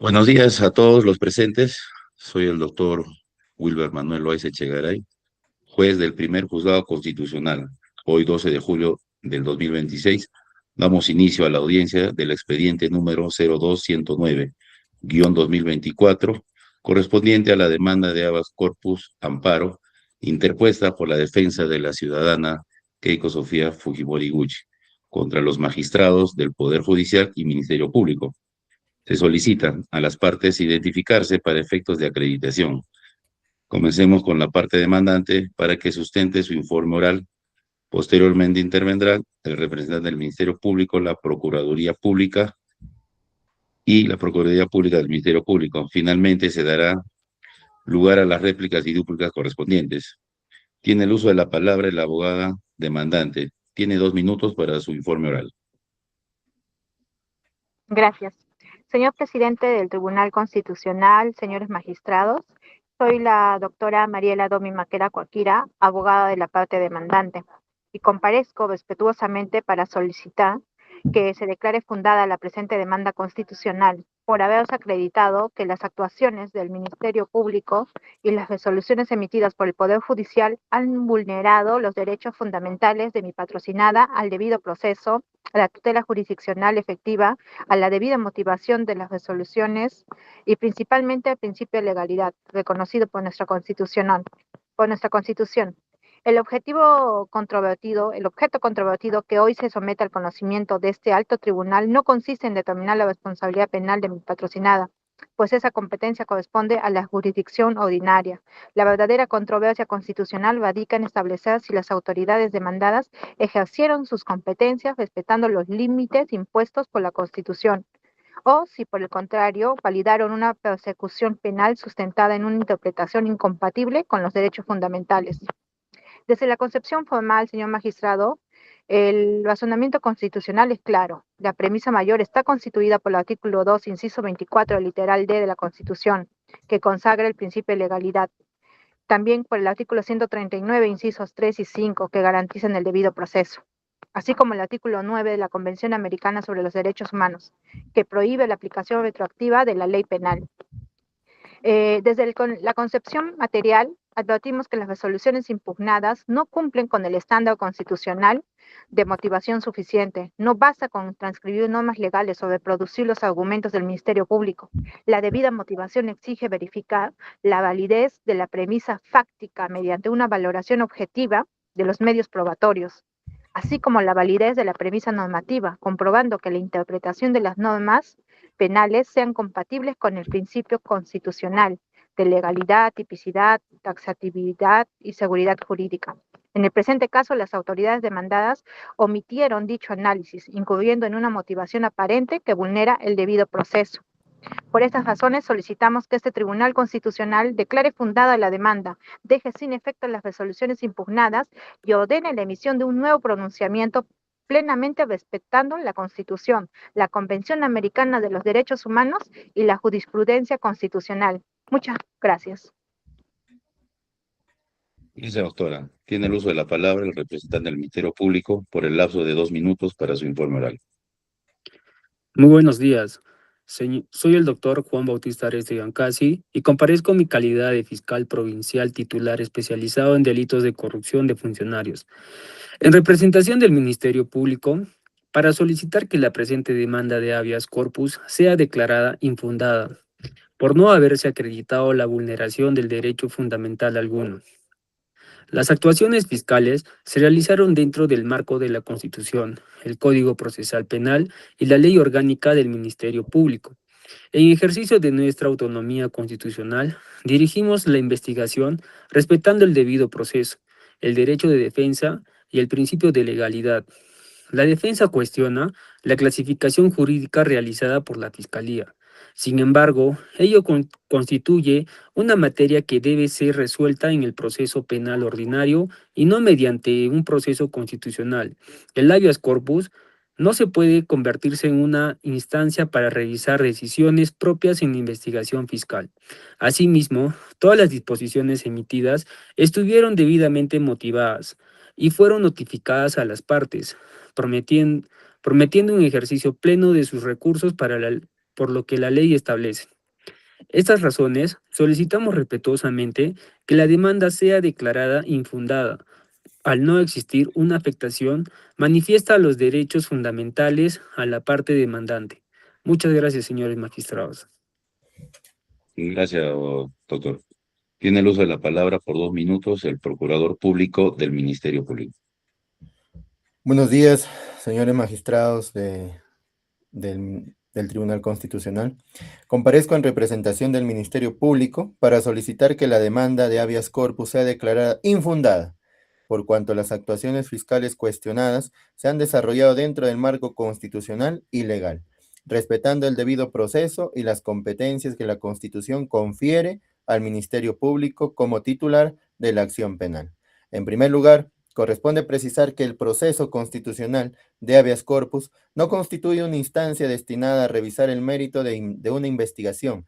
Buenos días a todos los presentes. Soy el doctor Wilber Manuel Loaiza Echegaray, juez del primer juzgado constitucional. Hoy, 12 de julio del 2026, damos inicio a la audiencia del expediente número 02109-2024, correspondiente a la demanda de habeas corpus amparo interpuesta por la defensa de la ciudadana Keiko Sofía Fujimori Gucci contra los magistrados del Poder Judicial y Ministerio Público. Se solicita a las partes identificarse para efectos de acreditación. Comencemos con la parte demandante para que sustente su informe oral. Posteriormente intervendrá el representante del Ministerio Público, la Procuraduría Pública y la Procuraduría Pública del Ministerio Público. Finalmente se dará lugar a las réplicas y dúplicas correspondientes. Tiene el uso de la palabra la abogada demandante. Tiene 2 minutos para su informe oral. Gracias. Señor presidente del Tribunal Constitucional, señores magistrados, soy la doctora Mariela Domi Maquera Coaquira, abogada de la parte demandante, y comparezco respetuosamente para solicitar que se declare fundada la presente demanda constitucional por haberse acreditado que las actuaciones del Ministerio Público y las resoluciones emitidas por el Poder Judicial han vulnerado los derechos fundamentales de mi patrocinada al debido proceso, a la tutela jurisdiccional efectiva, a la debida motivación de las resoluciones y principalmente al principio de legalidad, reconocido por nuestra Constitución. El objeto controvertido que hoy se somete al conocimiento de este alto tribunal no consiste en determinar la responsabilidad penal de mi patrocinada, pues esa competencia corresponde a la jurisdicción ordinaria. La verdadera controversia constitucional radica en establecer si las autoridades demandadas ejercieron sus competencias respetando los límites impuestos por la Constitución, o si por el contrario validaron una persecución penal sustentada en una interpretación incompatible con los derechos fundamentales. Desde la concepción formal, señor magistrado, el razonamiento constitucional es claro. La premisa mayor está constituida por el artículo 2, inciso 24, literal D de la Constitución, que consagra el principio de legalidad. También por el artículo 139, incisos 3 y 5, que garantizan el debido proceso. Así como el artículo 9 de la Convención Americana sobre los Derechos Humanos, que prohíbe la aplicación retroactiva de la ley penal. Desde la concepción material, advertimos que las resoluciones impugnadas no cumplen con el estándar constitucional de motivación suficiente. No basta con transcribir normas legales o reproducir los argumentos del Ministerio Público. La debida motivación exige verificar la validez de la premisa fáctica mediante una valoración objetiva de los medios probatorios, así como la validez de la premisa normativa, comprobando que la interpretación de las normas penales sean compatibles con el principio constitucional de legalidad, tipicidad, taxatividad y seguridad jurídica. En el presente caso, las autoridades demandadas omitieron dicho análisis, incurriendo en una motivación aparente que vulnera el debido proceso. Por estas razones solicitamos que este Tribunal Constitucional declare fundada la demanda, deje sin efecto las resoluciones impugnadas y ordene la emisión de un nuevo pronunciamiento plenamente respetando la Constitución, la Convención Americana de los Derechos Humanos y la jurisprudencia constitucional. Muchas gracias. Dice doctora, tiene el uso de la palabra el representante del Ministerio Público por el lapso de 2 minutos para su informe oral. Muy buenos días. Soy el doctor Juan Bautista Ares de Gancasi y comparezco en mi calidad de fiscal provincial titular especializado en delitos de corrupción de funcionarios, en representación del Ministerio Público, para solicitar que la presente demanda de habeas corpus sea declarada infundada, por no haberse acreditado la vulneración del derecho fundamental alguno. Las actuaciones fiscales se realizaron dentro del marco de la Constitución, el Código Procesal Penal y la Ley Orgánica del Ministerio Público. En ejercicio de nuestra autonomía constitucional, dirigimos la investigación respetando el debido proceso, el derecho de defensa y el principio de legalidad. La defensa cuestiona la clasificación jurídica realizada por la Fiscalía. Sin embargo, ello constituye una materia que debe ser resuelta en el proceso penal ordinario y no mediante un proceso constitucional. El habeas corpus no se puede convertirse en una instancia para revisar decisiones propias en investigación fiscal. Asimismo, todas las disposiciones emitidas estuvieron debidamente motivadas y fueron notificadas a las partes, prometiendo un ejercicio pleno de sus recursos por lo que la ley establece. Estas razones, solicitamos respetuosamente que la demanda sea declarada infundada, al no existir una afectación manifiesta a los derechos fundamentales a la parte demandante. Muchas gracias, señores magistrados. Gracias, doctor. Tiene el uso de la palabra por 2 minutos el procurador público del Ministerio Público. Buenos días, señores magistrados del Tribunal Constitucional. Comparezco en representación del Ministerio Público para solicitar que la demanda de habeas corpus sea declarada infundada, por cuanto las actuaciones fiscales cuestionadas se han desarrollado dentro del marco constitucional y legal, respetando el debido proceso y las competencias que la Constitución confiere al Ministerio Público como titular de la acción penal. En primer lugar, corresponde precisar que el proceso constitucional de habeas corpus no constituye una instancia destinada a revisar el mérito de una investigación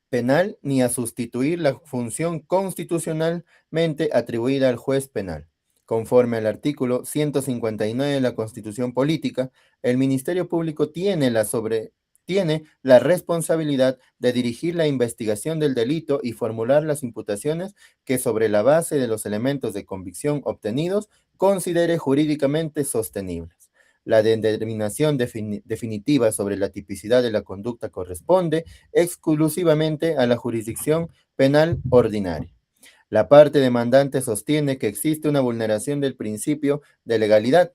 penal ni a sustituir la función constitucionalmente atribuida al juez penal. Conforme al artículo 159 de la Constitución Política, el Ministerio Público tiene la responsabilidad de dirigir la investigación del delito y formular las imputaciones que, sobre la base de los elementos de convicción obtenidos, considere jurídicamente sostenibles. La determinación definitiva sobre la tipicidad de la conducta corresponde exclusivamente a la jurisdicción penal ordinaria. La parte demandante sostiene que existe una vulneración del principio de legalidad,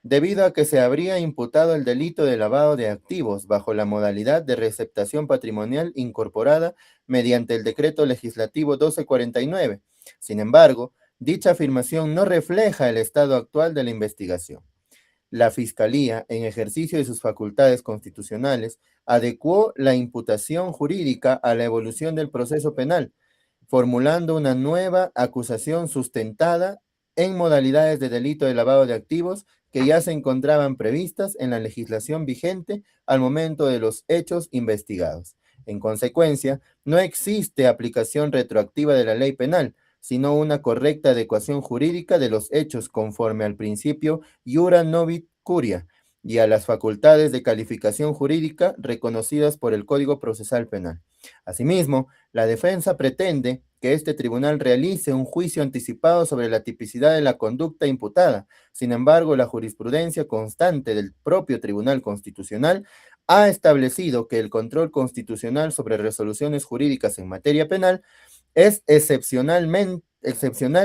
debido a que se habría imputado el delito de lavado de activos bajo la modalidad de receptación patrimonial incorporada mediante el decreto legislativo 1249. Sin embargo, dicha afirmación no refleja el estado actual de la investigación. La Fiscalía, en ejercicio de sus facultades constitucionales, adecuó la imputación jurídica a la evolución del proceso penal, formulando una nueva acusación sustentada en modalidades de delito de lavado de activos que ya se encontraban previstas en la legislación vigente al momento de los hechos investigados. En consecuencia, no existe aplicación retroactiva de la ley penal, sino una correcta adecuación jurídica de los hechos conforme al principio iura novit curia y a las facultades de calificación jurídica reconocidas por el Código Procesal Penal. Asimismo, la defensa pretende que este tribunal realice un juicio anticipado sobre la tipicidad de la conducta imputada. Sin embargo, la jurisprudencia constante del propio Tribunal Constitucional ha establecido que el control constitucional sobre resoluciones jurídicas en materia penal es excepcional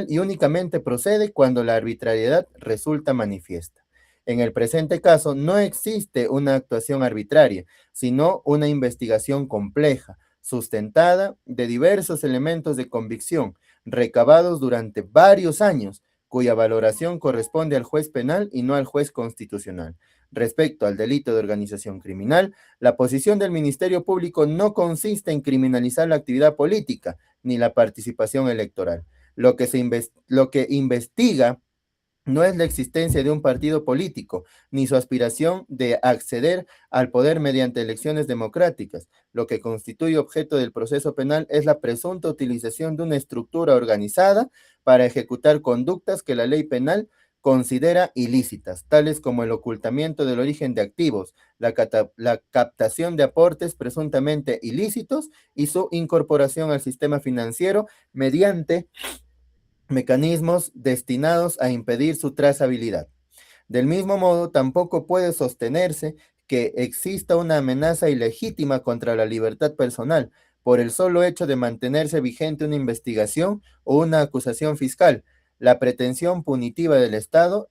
y únicamente procede cuando la arbitrariedad resulta manifiesta. En el presente caso, no existe una actuación arbitraria, sino una investigación compleja, sustentada de diversos elementos de convicción, recabados durante varios años, cuya valoración corresponde al juez penal y no al juez constitucional. Respecto al delito de organización criminal, la posición del Ministerio Público no consiste en criminalizar la actividad política ni la participación electoral. Lo que investiga no es la existencia de un partido político, ni su aspiración de acceder al poder mediante elecciones democráticas. Lo que constituye objeto del proceso penal es la presunta utilización de una estructura organizada para ejecutar conductas que la ley penal considera ilícitas, tales como el ocultamiento del origen de activos, la captación de aportes presuntamente ilícitos y su incorporación al sistema financiero mediante mecanismos destinados a impedir su trazabilidad. Del mismo modo, tampoco puede sostenerse que exista una amenaza ilegítima contra la libertad personal por el solo hecho de mantenerse vigente una investigación o una acusación fiscal. La pretensión punitiva del Estado,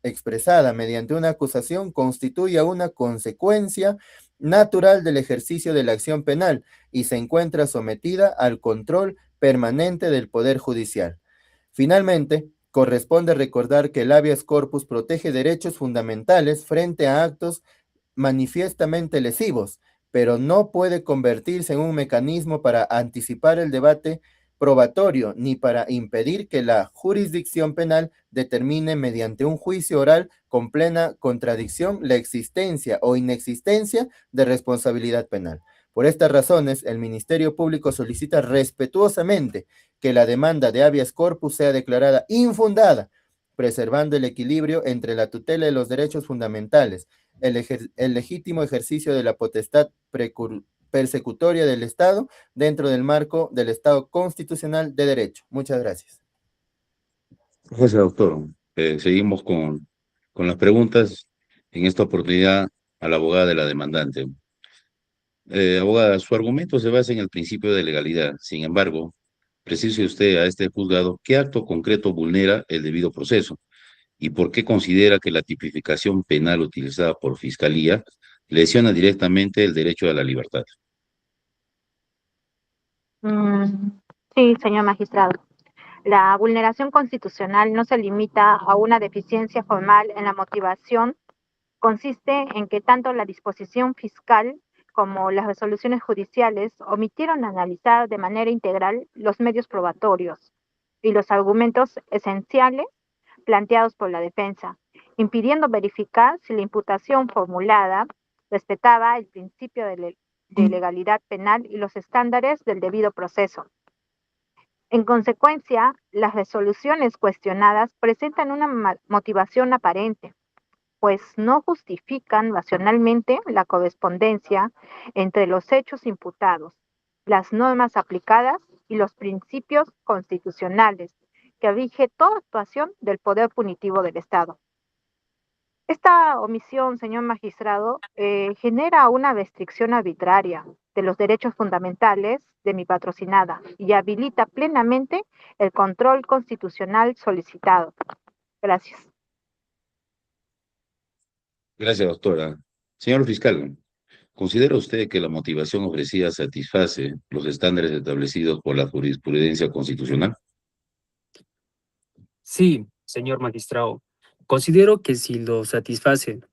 expresada mediante una acusación, constituye una consecuencia natural del ejercicio de la acción penal y se encuentra sometida al control permanente del Poder Judicial. Finalmente, corresponde recordar que el habeas corpus protege derechos fundamentales frente a actos manifiestamente lesivos, pero no puede convertirse en un mecanismo para anticipar el debate probatorio ni para impedir que la jurisdicción penal determine mediante un juicio oral con plena contradicción la existencia o inexistencia de responsabilidad penal. Por estas razones, el Ministerio Público solicita respetuosamente que la demanda de habeas corpus sea declarada infundada, preservando el equilibrio entre la tutela de los derechos fundamentales, el legítimo ejercicio de la potestad persecutoria del Estado dentro del marco del Estado constitucional de derecho. Muchas gracias. Gracias, doctor. Seguimos con las preguntas. En esta oportunidad, a la abogada de la demandante. Abogada, su argumento se basa en el principio de legalidad. Sin embargo, precise usted a este juzgado qué acto concreto vulnera el debido proceso y por qué considera que la tipificación penal utilizada por Fiscalía lesiona directamente el derecho a la libertad. Sí, señor magistrado. La vulneración constitucional no se limita a una deficiencia formal en la motivación, consiste en que tanto la disposición fiscal como las resoluciones judiciales omitieron analizar de manera integral los medios probatorios y los argumentos esenciales planteados por la defensa, impidiendo verificar si la imputación formulada respetaba el principio de legalidad penal y los estándares del debido proceso. En consecuencia, las resoluciones cuestionadas presentan una motivación aparente, pues no justifican racionalmente la correspondencia entre los hechos imputados, las normas aplicadas y los principios constitucionales que rige toda actuación del poder punitivo del Estado. Esta omisión, señor magistrado, genera una restricción arbitraria de los derechos fundamentales de mi patrocinada y habilita plenamente el control constitucional solicitado. Gracias. Gracias, doctora. Señor fiscal, ¿considera usted que la motivación ofrecida satisface los estándares establecidos por la jurisprudencia constitucional? Sí, señor magistrado. Considero que sí lo satisfacen,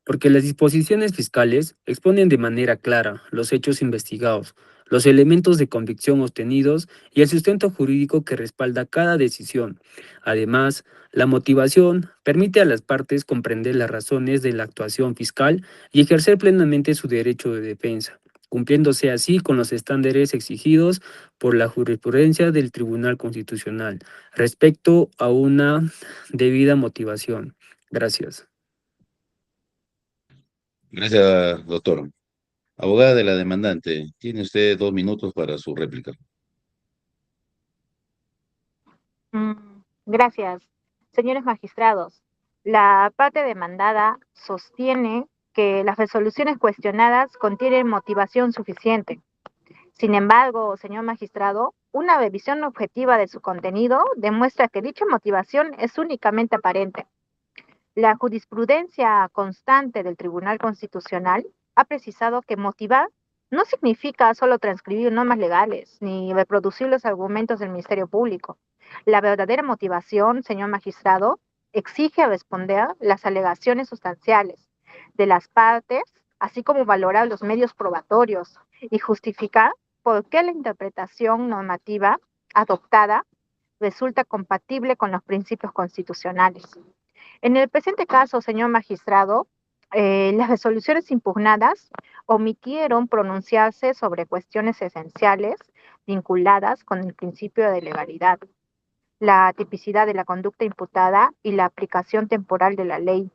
porque las disposiciones fiscales exponen de manera clara los hechos investigados, los elementos de convicción obtenidos y el sustento jurídico que respalda cada decisión. Además, la motivación permite a las partes comprender las razones de la actuación fiscal y ejercer plenamente su derecho de defensa, cumpliéndose así con los estándares exigidos por la jurisprudencia del Tribunal Constitucional respecto a una debida motivación. Gracias. Gracias, doctor. Abogada de la demandante, tiene usted 2 minutos para su réplica. Gracias. Señores magistrados, la parte demandada sostiene que las resoluciones cuestionadas contienen motivación suficiente. Sin embargo, señor magistrado, una revisión objetiva de su contenido demuestra que dicha motivación es únicamente aparente. La jurisprudencia constante del Tribunal Constitucional ha precisado que motivar no significa solo transcribir normas legales ni reproducir los argumentos del Ministerio Público. La verdadera motivación, señor magistrado, exige responder las alegaciones sustanciales de las partes, así como valorar los medios probatorios y justificar por qué la interpretación normativa adoptada resulta compatible con los principios constitucionales. En el presente caso, señor magistrado, las resoluciones impugnadas omitieron pronunciarse sobre cuestiones esenciales vinculadas con el principio de legalidad, la tipicidad de la conducta imputada y la aplicación temporal de la ley,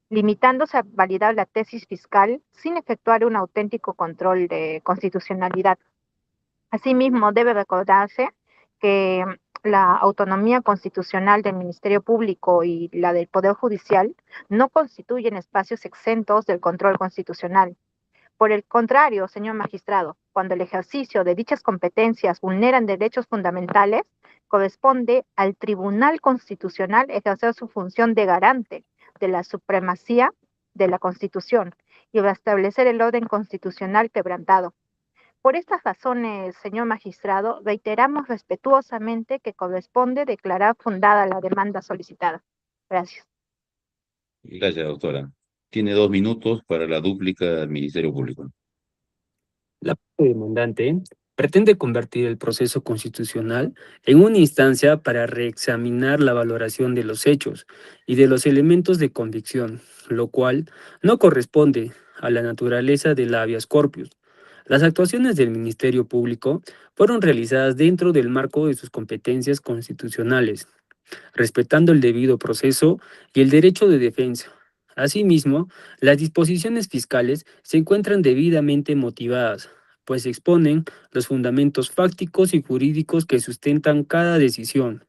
limitándose a validar la tesis fiscal sin efectuar un auténtico control de constitucionalidad. Asimismo, debe recordarse que la autonomía constitucional del Ministerio Público y la del Poder Judicial no constituyen espacios exentos del control constitucional. Por el contrario, señor magistrado, cuando el ejercicio de dichas competencias vulneran derechos fundamentales, corresponde al Tribunal Constitucional ejercer su función de garante de la supremacía de la Constitución y restablecer el orden constitucional quebrantado. Por estas razones, señor magistrado, reiteramos respetuosamente que corresponde declarar fundada la demanda solicitada. Gracias. Gracias, doctora. Tiene 2 minutos para la dúplica del Ministerio Público. La parte demandante pretende convertir el proceso constitucional en una instancia para reexaminar la valoración de los hechos y de los elementos de convicción, lo cual no corresponde a la naturaleza del habeas corpus. Las actuaciones del Ministerio Público fueron realizadas dentro del marco de sus competencias constitucionales, respetando el debido proceso y el derecho de defensa. Asimismo, las disposiciones fiscales se encuentran debidamente motivadas, pues exponen los fundamentos fácticos y jurídicos que sustentan cada decisión.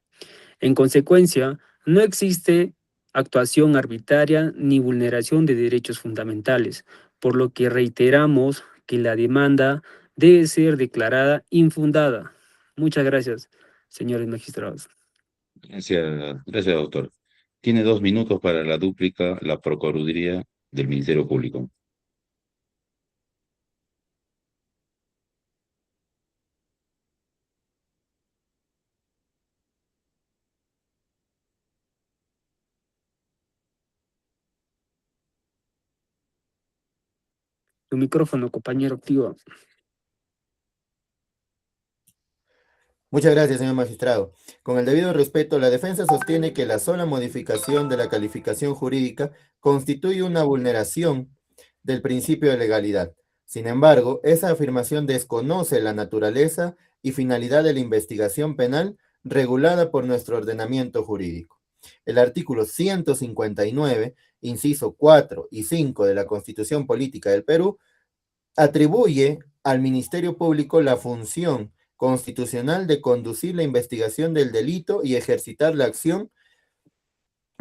En consecuencia, no existe actuación arbitraria ni vulneración de derechos fundamentales, por lo que reiteramos que la demanda debe ser declarada infundada. Muchas gracias, señores magistrados. Gracias, doctor. Tiene 2 minutos para la dúplica, la Procuraduría del Ministerio Público. Tu micrófono, compañero, activo. Muchas gracias, señor magistrado. Con el debido respeto, la defensa sostiene que la sola modificación de la calificación jurídica constituye una vulneración del principio de legalidad. Sin embargo, esa afirmación desconoce la naturaleza y finalidad de la investigación penal regulada por nuestro ordenamiento jurídico. El artículo 159, inciso 4 y 5 de la Constitución Política del Perú, atribuye al Ministerio Público la función constitucional de conducir la investigación del delito y ejercitar la acción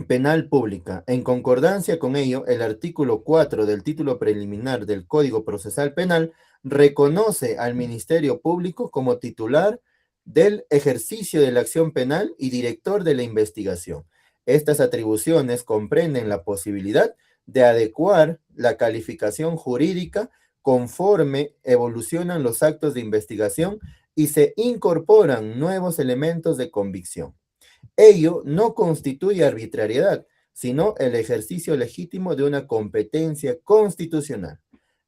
penal pública. En concordancia con ello, el artículo 4 del título preliminar del Código Procesal Penal reconoce al Ministerio Público como titular del ejercicio de la acción penal y director de la investigación. Estas atribuciones comprenden la posibilidad de adecuar la calificación jurídica conforme evolucionan los actos de investigación y se incorporan nuevos elementos de convicción. Ello no constituye arbitrariedad, sino el ejercicio legítimo de una competencia constitucional.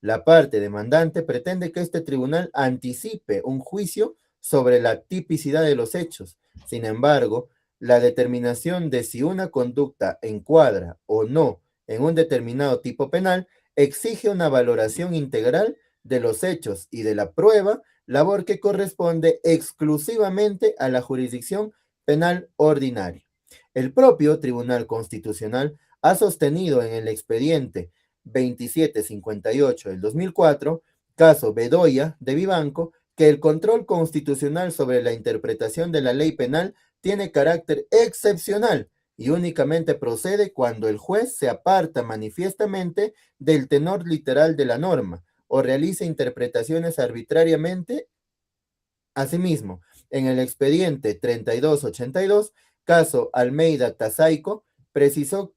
La parte demandante pretende que este tribunal anticipe un juicio sobre la tipicidad de los hechos. Sin embargo, la determinación de si una conducta encuadra o no en un determinado tipo penal exige una valoración integral de los hechos y de la prueba, labor que corresponde exclusivamente a la jurisdicción penal ordinaria. El propio Tribunal Constitucional ha sostenido en el expediente 2758 del 2004, caso Bedoya de Vivanco, que el control constitucional sobre la interpretación de la ley penal tiene carácter excepcional y únicamente procede cuando el juez se aparta manifiestamente del tenor literal de la norma o realiza interpretaciones arbitrariamente. Asimismo, en el expediente 3282, caso Almeida Tazaico, preciso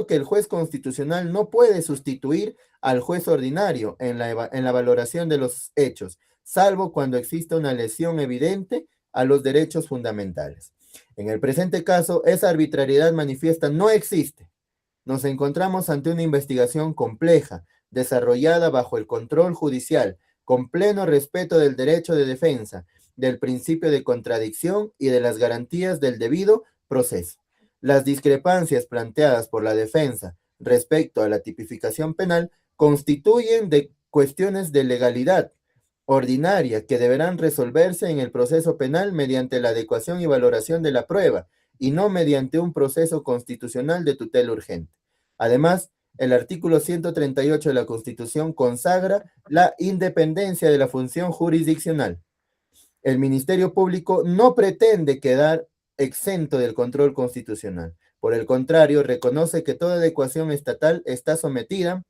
que el juez constitucional no puede sustituir al juez ordinario en la valoración de los hechos, salvo cuando exista una lesión evidente a los derechos fundamentales. En el presente caso, esa arbitrariedad manifiesta no existe. Nos encontramos ante una investigación compleja, desarrollada bajo el control judicial, con pleno respeto del derecho de defensa, del principio de contradicción y de las garantías del debido proceso. Las discrepancias planteadas por la defensa respecto a la tipificación penal constituyen de cuestiones de legalidad ordinaria que deberán resolverse en el proceso penal mediante la adecuación y valoración de la prueba y no mediante un proceso constitucional de tutela urgente. Además, el artículo 138 de la Constitución consagra la independencia de la función jurisdiccional. El Ministerio Público no pretende quedar exento del control constitucional. Por el contrario, reconoce que toda adecuación estatal está sometida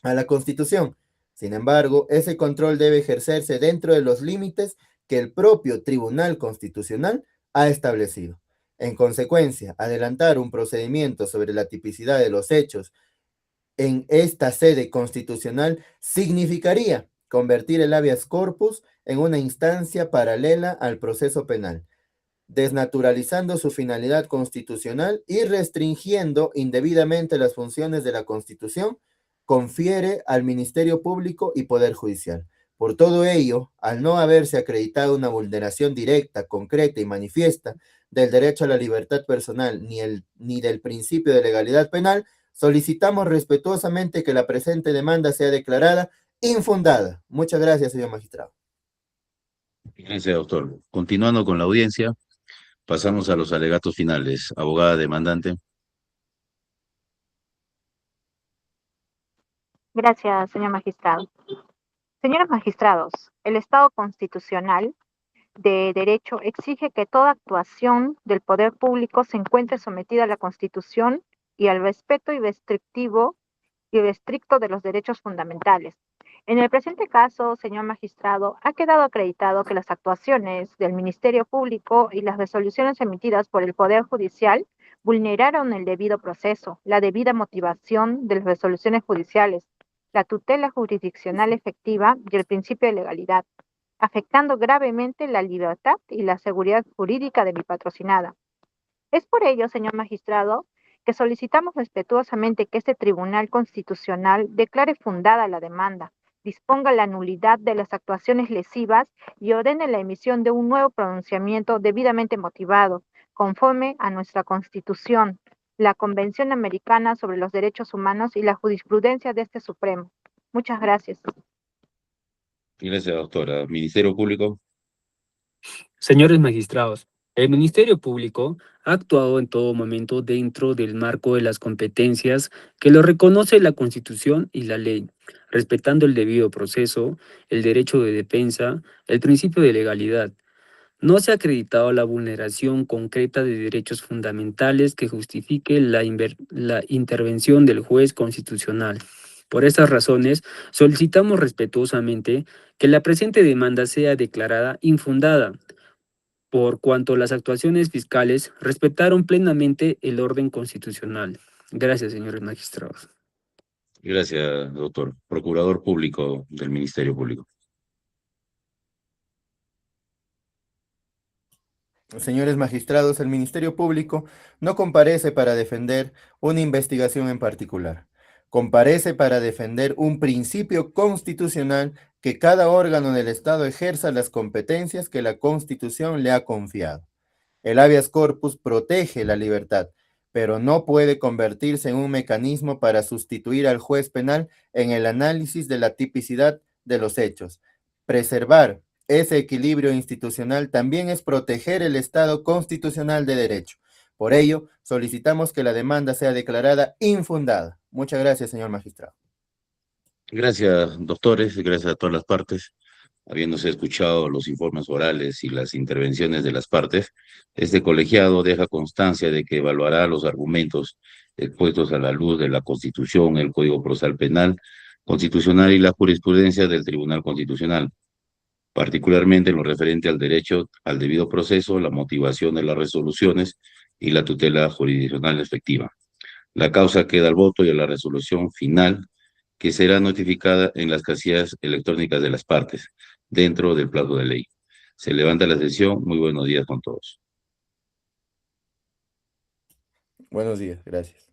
a la Constitución. Sin embargo, ese control debe ejercerse dentro de los límites que el propio Tribunal Constitucional ha establecido. En consecuencia, adelantar un procedimiento sobre la tipicidad de los hechos en esta sede constitucional significaría convertir el habeas corpus en una instancia paralela al proceso penal, desnaturalizando su finalidad constitucional y restringiendo indebidamente las funciones de la Constitución, confiere al Ministerio Público y Poder Judicial. Por todo ello, al no haberse acreditado una vulneración directa, concreta y manifiesta del derecho a la libertad personal ni del principio de legalidad penal, solicitamos respetuosamente que la presente demanda sea declarada infundada. Muchas gracias, señor magistrado. Gracias, doctor. Continuando con la audiencia, pasamos a los alegatos finales. Abogada demandante. Gracias, señor magistrado. Señores magistrados, el Estado constitucional de derecho exige que toda actuación del poder público se encuentre sometida a la Constitución y al respeto y estricto de los derechos fundamentales. En el presente caso, señor magistrado, ha quedado acreditado que las actuaciones del Ministerio Público y las resoluciones emitidas por el Poder Judicial vulneraron el debido proceso, la debida motivación de las resoluciones judiciales, la tutela jurisdiccional efectiva y el principio de legalidad, afectando gravemente la libertad y la seguridad jurídica de mi patrocinada. Es por ello, señor magistrado, que solicitamos respetuosamente que este Tribunal Constitucional declare fundada la demanda, disponga la nulidad de las actuaciones lesivas y ordene la emisión de un nuevo pronunciamiento debidamente motivado, conforme a nuestra Constitución, la Convención Americana sobre los Derechos Humanos y la jurisprudencia de este Supremo. Muchas gracias. Gracias, doctora. Ministerio Público. Señores magistrados, el Ministerio Público ha actuado en todo momento dentro del marco de las competencias que lo reconoce la Constitución y la ley, respetando el debido proceso, el derecho de defensa, el principio de legalidad. No se ha acreditado la vulneración concreta de derechos fundamentales que justifique la intervención del juez constitucional. Por estas razones, solicitamos respetuosamente que la presente demanda sea declarada infundada, por cuanto las actuaciones fiscales respetaron plenamente el orden constitucional. Gracias, señores magistrados. Gracias, doctor. Procurador Público del Ministerio Público. Señores magistrados, el Ministerio Público no comparece para defender una investigación en particular. Comparece para defender un principio constitucional que cada órgano del Estado ejerza las competencias que la Constitución le ha confiado. El habeas corpus protege la libertad, pero no puede convertirse en un mecanismo para sustituir al juez penal en el análisis de la tipicidad de los hechos. Preservar ese equilibrio institucional también es proteger el Estado constitucional de derecho. Por ello, solicitamos que la demanda sea declarada infundada. Muchas gracias, señor magistrado. Gracias, doctores, gracias a todas las partes. Habiéndose escuchado los informes orales y las intervenciones de las partes, este colegiado deja constancia de que evaluará los argumentos expuestos a la luz de la Constitución, el Código Procesal Penal Constitucional y la jurisprudencia del Tribunal Constitucional, particularmente en lo referente al derecho al debido proceso, la motivación de las resoluciones y la tutela jurisdiccional efectiva. La causa queda al voto y a la resolución final, que será notificada en las casillas electrónicas de las partes, dentro del plazo de ley. Se levanta la sesión. Muy buenos días con todos. Buenos días, gracias.